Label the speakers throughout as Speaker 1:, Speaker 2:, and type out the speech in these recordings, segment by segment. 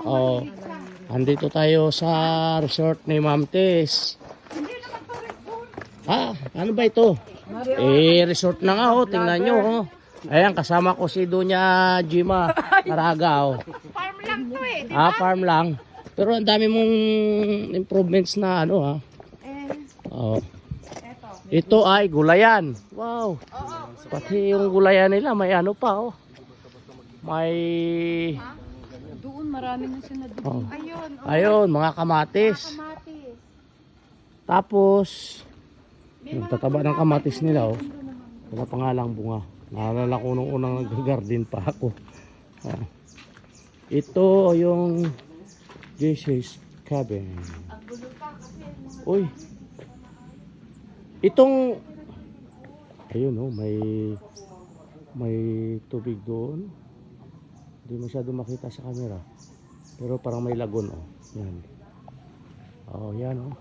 Speaker 1: Oh, andito tayo sa resort ni Ma'am Tess. Ano ba ito? Resort na nga oh, tingnan nyo oh. Ayan, kasama ko si Doña Jima Naraga oh.
Speaker 2: Farm lang to eh, di
Speaker 1: Farm lang. Pero ang dami mong improvements na ano ha. Oh. Ito ay gulayan. Wow. Pati yung gulayan nila may ano pa oh. May
Speaker 2: doon marami na siya na doon.
Speaker 1: oh.
Speaker 2: Ayun,
Speaker 1: Ayun, mga kamatis.
Speaker 2: kamatis.
Speaker 1: Tapos yung tataba ng kamatis nila oh. Wala pa nga lang bunga. Naalala ko nung unang nag-garden pa ako. Ito yung Jesus cabin. Uy. Itong ayun oh, may tubig doon. Hindi masyado makita sa camera. Pero parang may lagon oh. Yan. Oh, yan oh.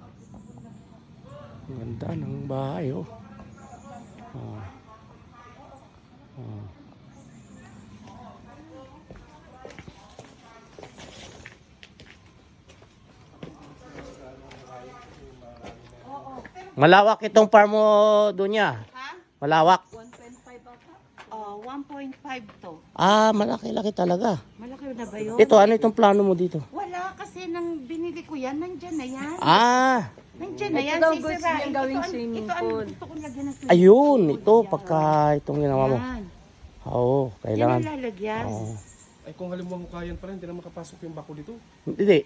Speaker 1: Ganda ng bahay oh. Malawak itong farm mo doon niya.
Speaker 2: Ha?
Speaker 1: Malawak.
Speaker 2: 1.5 ata? Oh, 1.5 to.
Speaker 1: Malaki-laki talaga.
Speaker 2: Malaki na ba yun?
Speaker 1: Ito, ano itong plano mo dito?
Speaker 2: Wala kasi nang binili ko yan, nandyan na yan. Nandyan na yan,
Speaker 3: Ito daw gusto
Speaker 2: sisirain.
Speaker 3: niyang gawing
Speaker 2: Ito,
Speaker 3: swimming
Speaker 2: ito,
Speaker 3: pool.
Speaker 2: gusto ko lagyan ng swimming
Speaker 1: Ayun, ito, pagka itong ginawa mo.
Speaker 2: Yan.
Speaker 1: Oo, kailangan.
Speaker 2: Yan ang lalagyan.
Speaker 1: Oo.
Speaker 4: Ay kung halimbawa hukayan pala, hindi na makapasok yung bako dito.
Speaker 1: Hindi.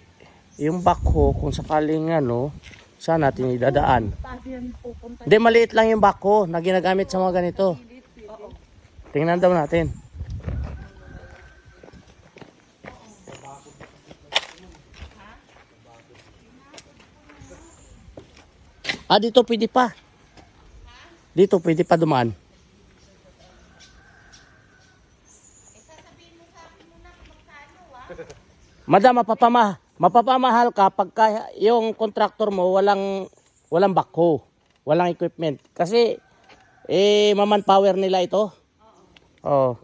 Speaker 1: Yung backhoe, kung sakaling ano, saan natin idadaan?
Speaker 2: Paano yan pupunta?
Speaker 1: Hindi, maliit lang yung backhoe na ginagamit sa mga ganito. Tingnan daw natin. Dito pwede pa. Dito pwede pa dumaan. Madam, mapapamahal ka pagka yung contractor mo walang backhoe, walang equipment. Kasi mamanpower nila ito. Oo.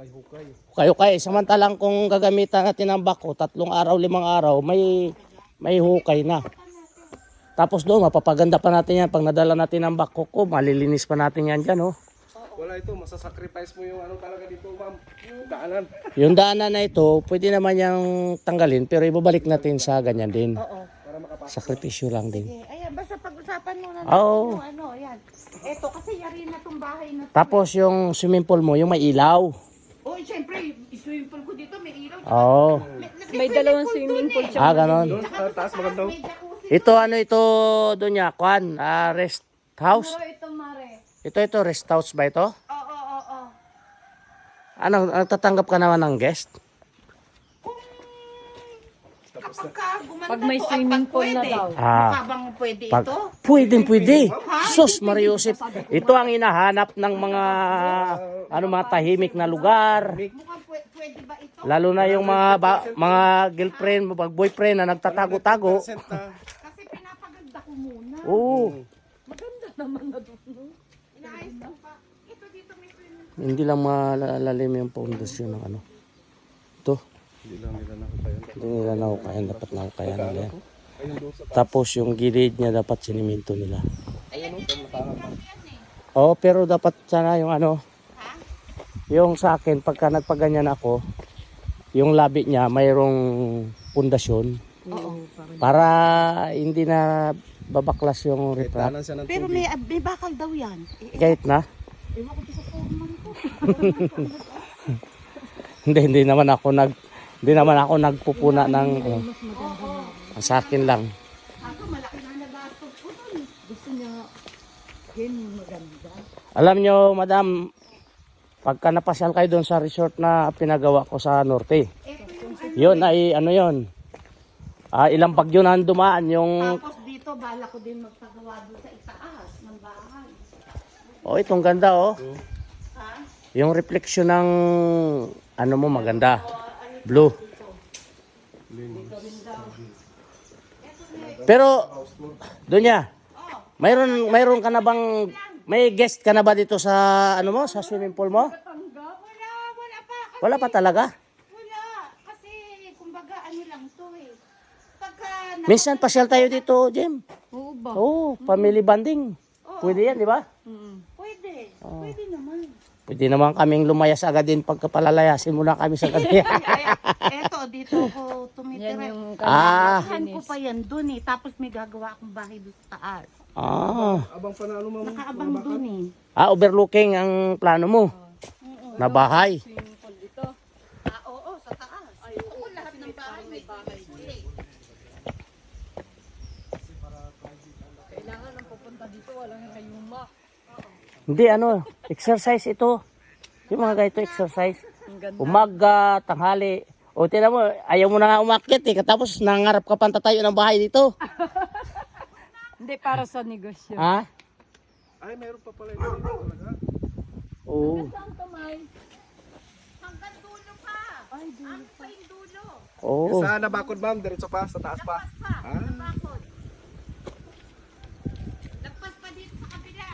Speaker 1: Hukay. Samantalang kung gagamitan natin ng backhoe, 3 araw, 5 araw, may hukay na. Tapos doon, mapapaganda pa natin yan. Pag nadala natin ang backhoe ko, malilinis pa natin yan dyan, oh.
Speaker 4: Wala ito, masasacrifice mo yung ano talaga dito, ma'am. Yung daanan.
Speaker 1: Yung daanan na ito, pwede naman yung tanggalin, pero ibabalik natin sa ganyan din.
Speaker 2: Oo.
Speaker 1: Sakripisyo lang din.
Speaker 2: Okay. Ayan, basta pag-usapan muna natin
Speaker 1: Oo.
Speaker 2: yung ano, ayan. Eto, kasi yari na tong bahay na to.
Speaker 1: Tapos yung swimming pool mo, yung may ilaw.
Speaker 2: Oh, siyempre, swimming pool ko dito, may ilaw.
Speaker 1: Oo.
Speaker 3: May dalawang swimming pool siya.
Speaker 1: Ganon.
Speaker 4: Doon, taas maganda.
Speaker 2: May jacuzzi.
Speaker 1: Ito, ano ito doon niya? Kwan? Rest house?
Speaker 3: Ito, Mare.
Speaker 1: Ito, rest house ba ito?
Speaker 2: Oo.
Speaker 1: Ano, tatanggap ka naman ng guest?
Speaker 2: Kapag gumanda
Speaker 3: Pag may
Speaker 2: to,
Speaker 3: swimming
Speaker 2: at
Speaker 3: pool na
Speaker 2: pwede.
Speaker 3: daw.
Speaker 2: Habang pwede ito.
Speaker 1: Pwede. Sus, Mariusip. Ito ang hinahanap ng mga tahimik na lugar.
Speaker 2: Mukhang pwede ba ito?
Speaker 1: Lalo na yung mga girlfriend, mga boyfriend na nagtatago-tago.
Speaker 4: Percent na.
Speaker 2: Kasi pinapaganda ko muna.
Speaker 1: Oo.
Speaker 3: Maganda naman na doon.
Speaker 2: Inaayos ko pa. Ito dito may swimming pool.
Speaker 1: Hindi lang malalalim yung pundasyon ng ano. Ito.
Speaker 4: Hindi lang nila nakukayan.
Speaker 1: Hindi nila nahukayan. Dapat nahukayan nila yan.
Speaker 4: Ayun doon sa
Speaker 1: Tapos yung gilid niya dapat siniminto nila. Oo, pero dapat sana yung ano. Yung sa akin, pagka nagpaganyan ako, yung labi niya mayroong pundasyon. Para hindi na babaklas yung riprap.
Speaker 4: daanan siya ng
Speaker 2: Pero
Speaker 4: tubig.
Speaker 2: may bakal daw yan.
Speaker 1: Kahit na.
Speaker 2: Ewan ko sa foreman ko.
Speaker 1: Hindi naman ako nagpupuna ng sa akin lang.
Speaker 2: Ako malaki na nagastos ko dun. Gusto niya yun yung maganda.
Speaker 1: Alam nyo, madam, pagka napasyal kayo doon sa resort na pinagawa ko sa norte,
Speaker 2: Ito yung ano.
Speaker 1: yun ay ano yun. Ilang bagyo na dumaan yung
Speaker 2: Tapos dito, bala ko din magpagawa doon sa itaas ng bahay.
Speaker 1: itong ganda oh.
Speaker 2: Ha?
Speaker 1: Yung reflection ng ano mo maganda. Blue. Pero doon niya. Mayroon ka na bang may guest ka na ba dito sa ano mo sa swimming pool mo?
Speaker 2: Wala pa.
Speaker 1: Wala pa talaga.
Speaker 2: Wala. Kasi, kumbaga, ano lang to. dito eh. Pagka
Speaker 1: Minsan pasyal tayo dito, Jem.
Speaker 3: Oo ba?
Speaker 1: Oo, family bonding. Pwede yan, di ba?
Speaker 2: pwede. Pwede naman.
Speaker 1: Pwede naman kaming lumayas agad din pagkapalalayasin muna kami sa kanila.
Speaker 2: Eto, dito ako tumitira.
Speaker 3: Yan yung
Speaker 1: Ah.
Speaker 2: Saan ko pa yan dun eh. Tapos may gagawa akong bahay doon sa taas.
Speaker 4: Abang pa na ano ma'am?
Speaker 2: Nakaabang dun eh.
Speaker 1: Overlooking ang plano mo. Na bahay.
Speaker 3: swimming pool dito.
Speaker 2: Oo, sa taas. Oo, lahat ng bahay may bahay.
Speaker 3: Kailangan ang pupunta dito, walang kayuma.
Speaker 1: Hindi, exercise ito. Yung mga ganito, exercise.
Speaker 3: Ang ganda.
Speaker 1: Umaga, tanghali. O, tinan mo, ayaw mo na nga umakyat eh. Katapos nangarap ka pang tatayo ng bahay dito.
Speaker 3: Hindi, para sa negosyo.
Speaker 1: Ha?
Speaker 4: Ay, meron pa pala ito talaga.
Speaker 1: Oo.
Speaker 3: Saan to, May?
Speaker 2: Hanggang dulo pa.
Speaker 3: Ay, dulo.
Speaker 2: Ang pa yung dulo.
Speaker 1: Oo.
Speaker 4: Sa nabakod ma'am, diretso pa, sa taas pa.
Speaker 2: Pa. Bakod. Lagpas pa dito sa kabila.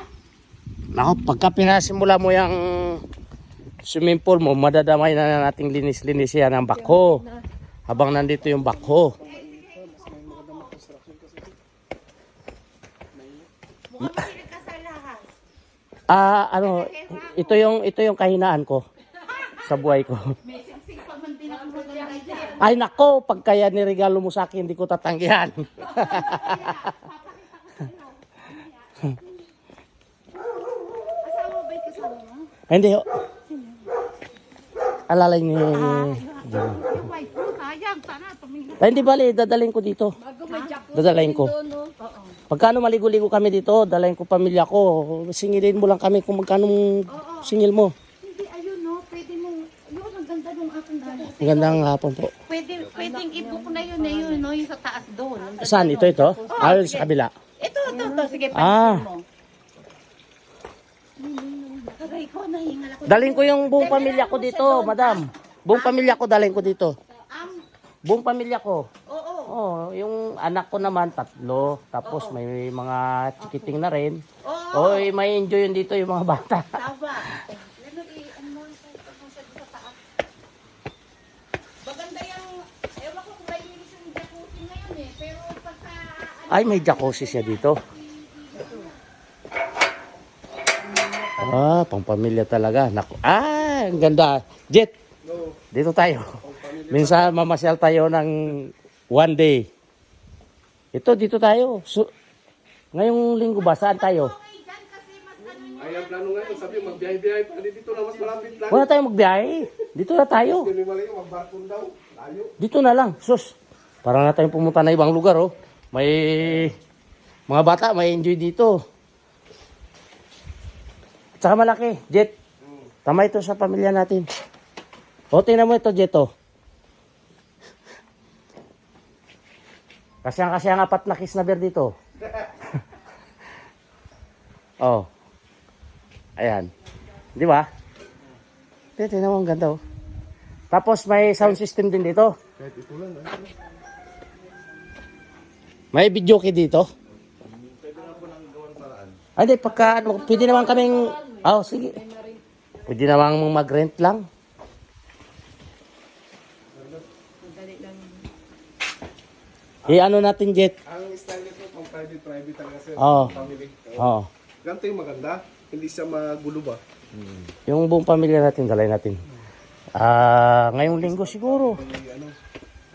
Speaker 1: Naku, pagka pinasimula mo yung swimming pool mo, madadamay na nating linis-linis yan ang bakho. Habang nandito yung bakho.
Speaker 2: Mukhang mahilig ka sa lahat.
Speaker 1: Ito yung kahinaan ko sa buhay ko.
Speaker 2: May singsing pa man din ako maganda dyan.
Speaker 1: Ay nako, pag kaya niregalo mo sa akin, hindi ko tatanggihan.
Speaker 2: Asawa ba'y kasama mo?
Speaker 1: Hindi ho. Alalay ni...
Speaker 2: Yung wife mo, sayang. Sana tumingin.
Speaker 1: Ay, hindi bali, dadalhin ko dito.
Speaker 3: Bago may jacuzzi
Speaker 1: Dadalhin ko.
Speaker 3: doon, no?
Speaker 1: Pagkano maligo-ligo kami dito, dalhin ko pamilya ko. Singilin mo lang kami kung magkano singil mo.
Speaker 2: Hindi, ayun no. Pwede mo. Yun, ang ganda ng aking dahil.
Speaker 1: Magandang hapon po.
Speaker 2: Pwedeng i-book na yun eh. Yun, no? Yung sa taas doon. Ang ganda
Speaker 1: Saan?
Speaker 2: nun.
Speaker 1: Ito? Ayun sa kabila.
Speaker 2: Ito. Sige,
Speaker 1: Ah.
Speaker 2: pansin mo. Aray ko, nahingal ako.
Speaker 1: Dalhin ko yung buong pamilya ko dito, madam. Buong pamilya ko dalhin ko dito. Buong pamilya ko.
Speaker 2: Oo.
Speaker 1: Oh, yung anak ko naman 3, tapos may mga chikiting na rin.
Speaker 2: Oo.
Speaker 1: Oy, may enjoy yun dito yung mga bata.
Speaker 2: Tama. Ano ano mo sa taas. Maganda yung, ewan ko kung malinis yung jacuzzi ngayon eh. Pero pagka,
Speaker 1: Ay, may jacuzzi siya dito. Pang pamilya talaga. Naku. Ang ganda. Jet, dito tayo. Minsan mamasyal tayo ng one day. Dito tayo. Ngayong linggo ba, saan tayo?
Speaker 4: Ay, ang plano ngayon, sabi magbiyahe-biyahe pa. Dito na mas malapit lang.
Speaker 1: Wala tayong magbiyahe. Dito na tayo.
Speaker 4: Hindi malayo, magbarkon daw. Layo.
Speaker 1: Dito na lang. Sus, para na tayong pumunta na ibang lugar. Oh. May mga bata, may enjoy dito. At saka malaki, Jet. Tama ito sa pamilya natin. O, tingnan mo ito, Jet. Oh. Kasi ang 4 na kiss na bear dito. Oh. Ayan. Di ba? Tingnan mo, ang ganda. Oh. Tapos may sound system din dito.
Speaker 4: Kahit ito lang.
Speaker 1: May video kay dito.
Speaker 4: Pwede na po nang gawan paraan.
Speaker 1: Hindi, pagka, pwede naman kaming, sige. Pwede naman mag-rent lang. Ano natin, Jet?
Speaker 4: Ang style nito, pang private talaga sir.
Speaker 1: Oo.
Speaker 4: Family.
Speaker 1: Oo.
Speaker 4: Ganito yung maganda. Hindi siya magulo ba?
Speaker 1: Yung buong pamilya natin, dalay natin. Ngayong linggo siguro.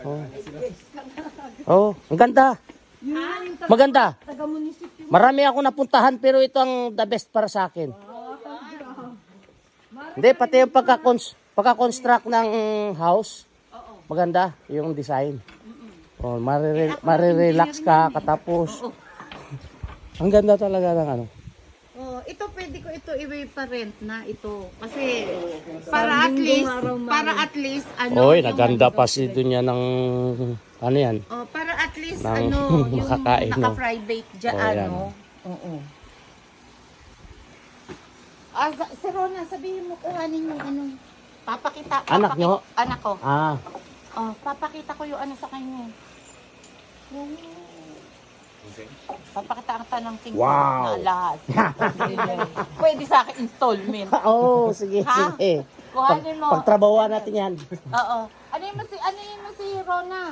Speaker 1: Ang ganda. Maganda.
Speaker 3: Taga-munisipyo.
Speaker 1: Marami ako napuntahan pero ito ang the best para sa akin. Hindi, pati yung pagka-construct ng house. Maganda yung design. Oh, marirelax ka katapos. Ang ganda talaga ng ano.
Speaker 2: Oh, ito pwede ko ito i-parent na ito kasi para at least ano
Speaker 1: Oy,
Speaker 2: yung-
Speaker 1: naganda pa si Dunya ng ano yan.
Speaker 2: Oh, para at least
Speaker 1: Nang
Speaker 2: ano yung
Speaker 1: makakain, no?
Speaker 2: naka-private diyan
Speaker 1: Oh, yan.
Speaker 2: ano. Oo. Si Rona, sabihin mo kuhanin yung ano.
Speaker 1: Anak nyo?
Speaker 2: Anak ko.
Speaker 1: Ah,
Speaker 2: Papakita ko yung ano sa kanya. Yung papakita ang tanong tingin
Speaker 1: Wow.
Speaker 2: na lahat. Pwede sa akin installment.
Speaker 1: sige,
Speaker 2: Ha?
Speaker 1: sige.
Speaker 2: Kuhanin mo.
Speaker 1: Pagtrabahuan natin yan.
Speaker 2: Oo. Ano yung si Rona?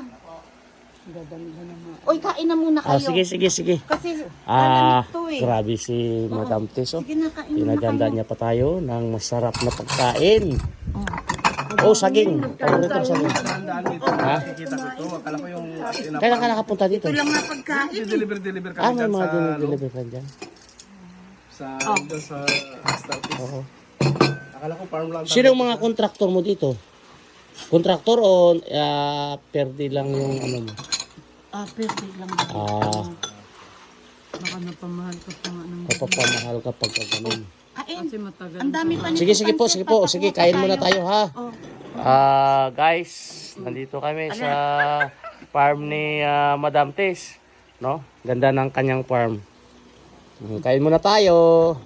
Speaker 2: Uy, kain na muna kayo.
Speaker 1: Sige, sige, sige.
Speaker 2: Kasi
Speaker 1: Ah,
Speaker 2: malamig to eh.
Speaker 1: grabe si Madam Tess. Oh.
Speaker 2: Sige na, kain muna
Speaker 1: Pinaganda
Speaker 2: kayo.
Speaker 1: niya pa tayo ng masarap na pagkain.
Speaker 2: Oh.
Speaker 1: Oh, saging. Paborito ko saging.
Speaker 4: Daan dito.
Speaker 1: Ha?
Speaker 4: Nakikita ko ito. Akala ko yung
Speaker 1: Kailan ka nakapunta dito?
Speaker 2: Ito lang na pagkain.
Speaker 4: deliver kami
Speaker 1: Ah, may
Speaker 4: dyan
Speaker 1: mga
Speaker 4: sa, ano,
Speaker 1: deliver ka dyan.
Speaker 4: dyan sa Starfish.
Speaker 1: Oo.
Speaker 4: Akala ko farm lang.
Speaker 1: Sino ang mga kontraktor mo dito? Kontraktor o per day lang yung ano mo?
Speaker 2: Pwede lang.
Speaker 1: Ah,
Speaker 3: Baka napamahal ka pa nga ng
Speaker 1: kapapamahal ka pag ganun.
Speaker 2: Kain.
Speaker 3: kasi matagal.
Speaker 2: Ang dami pa nito.
Speaker 1: Sige, sige po, sige po. Sige, kain muna tayo ha.
Speaker 2: Oh.
Speaker 1: Guys, nandito kami sa farm ni Madam Tess, no? Ganda ng kanyang farm. Kain muna tayo.